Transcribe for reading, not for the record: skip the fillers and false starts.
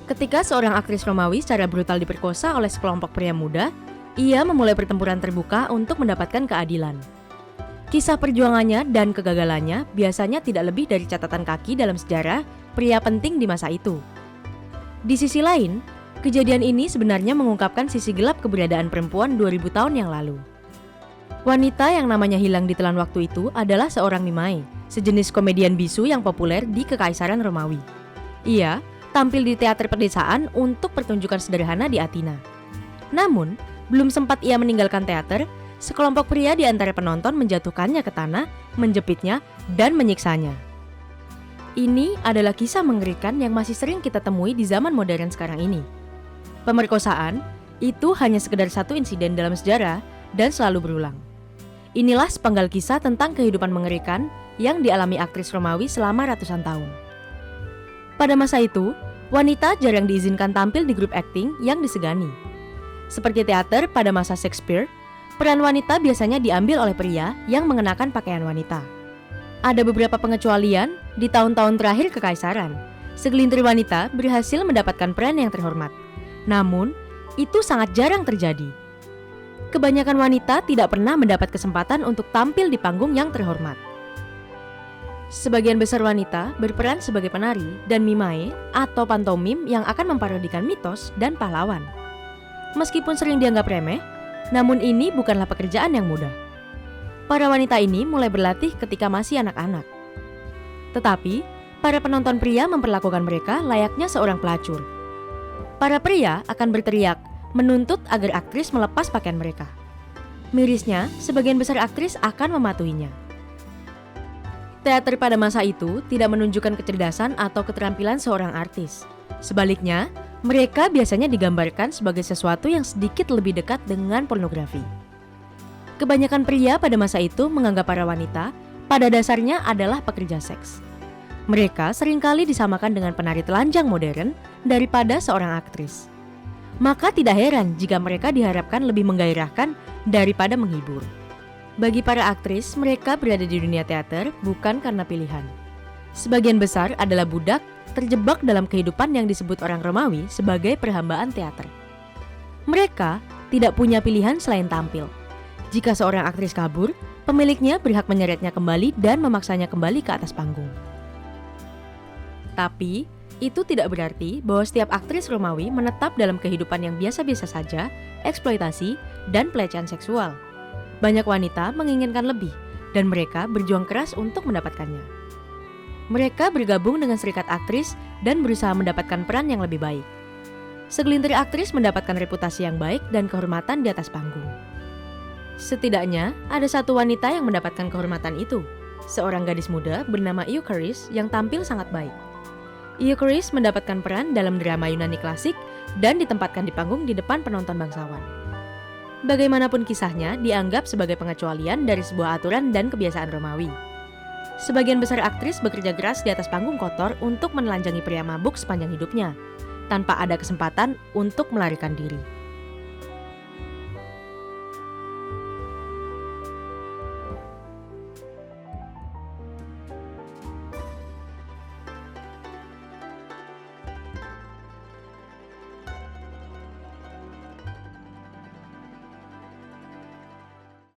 Ketika seorang aktris Romawi secara brutal diperkosa oleh sekelompok pria muda, ia memulai pertempuran terbuka untuk mendapatkan keadilan. Kisah perjuangannya dan kegagalannya biasanya tidak lebih dari catatan kaki dalam sejarah pria penting di masa itu. Di sisi lain, kejadian ini sebenarnya mengungkapkan sisi gelap keberadaan perempuan 2000 tahun yang lalu. Wanita yang namanya hilang ditelan waktu itu adalah seorang Mimae, sejenis komedian bisu yang populer di Kekaisaran Romawi. Ia tampil di teater pedesaan untuk pertunjukan sederhana di Athena. Namun, belum sempat ia meninggalkan teater, sekelompok pria di antara penonton menjatuhkannya ke tanah, menjepitnya, dan menyiksanya. Ini adalah kisah mengerikan yang masih sering kita temui di zaman modern sekarang ini. Pemerkosaan itu hanya sekedar satu insiden dalam sejarah dan selalu berulang. Inilah sepenggal kisah tentang kehidupan mengerikan yang dialami aktris Romawi selama ratusan tahun. Pada masa itu, wanita jarang diizinkan tampil di grup akting yang disegani. Seperti teater pada masa Shakespeare, peran wanita biasanya diambil oleh pria yang mengenakan pakaian wanita. Ada beberapa pengecualian di tahun-tahun terakhir Kekaisaran. Segelintir wanita berhasil mendapatkan peran yang terhormat. Namun, itu sangat jarang terjadi. Kebanyakan wanita tidak pernah mendapat kesempatan untuk tampil di panggung yang terhormat. Sebagian besar wanita berperan sebagai penari dan mimae atau pantomim yang akan memparodikan mitos dan pahlawan. Meskipun sering dianggap remeh, namun ini bukanlah pekerjaan yang mudah. Para wanita ini mulai berlatih ketika masih anak-anak. Tetapi, para penonton pria memperlakukan mereka layaknya seorang pelacur. Para pria akan berteriak, menuntut agar aktris melepas pakaian mereka. Mirisnya, sebagian besar aktris akan mematuhinya. Teater pada masa itu tidak menunjukkan kecerdasan atau keterampilan seorang artis. Sebaliknya, mereka biasanya digambarkan sebagai sesuatu yang sedikit lebih dekat dengan pornografi. Kebanyakan pria pada masa itu menganggap para wanita pada dasarnya adalah pekerja seks. Mereka seringkali disamakan dengan penari telanjang modern daripada seorang aktris. Maka tidak heran jika mereka diharapkan lebih menggairahkan daripada menghibur. Bagi para aktris, mereka berada di dunia teater bukan karena pilihan. Sebagian besar adalah budak terjebak dalam kehidupan yang disebut orang Romawi sebagai perhambaan teater. Mereka tidak punya pilihan selain tampil. Jika seorang aktris kabur, pemiliknya berhak menyeretnya kembali dan memaksanya kembali ke atas panggung. Tapi, itu tidak berarti bahwa setiap aktris Romawi menetap dalam kehidupan yang biasa-biasa saja, eksploitasi, dan pelecehan seksual. Banyak wanita menginginkan lebih, dan mereka berjuang keras untuk mendapatkannya. Mereka bergabung dengan serikat aktris dan berusaha mendapatkan peran yang lebih baik. Segelintir aktris mendapatkan reputasi yang baik dan kehormatan di atas panggung. Setidaknya, ada satu wanita yang mendapatkan kehormatan itu, seorang gadis muda bernama Eucharis yang tampil sangat baik. Eucharis mendapatkan peran dalam drama Yunani klasik dan ditempatkan di panggung di depan penonton bangsawan. Bagaimanapun kisahnya dianggap sebagai pengecualian dari sebuah aturan dan kebiasaan Romawi. Sebagian besar aktris bekerja keras di atas panggung kotor untuk menelanjangi pria mabuk sepanjang hidupnya, tanpa ada kesempatan untuk melarikan diri.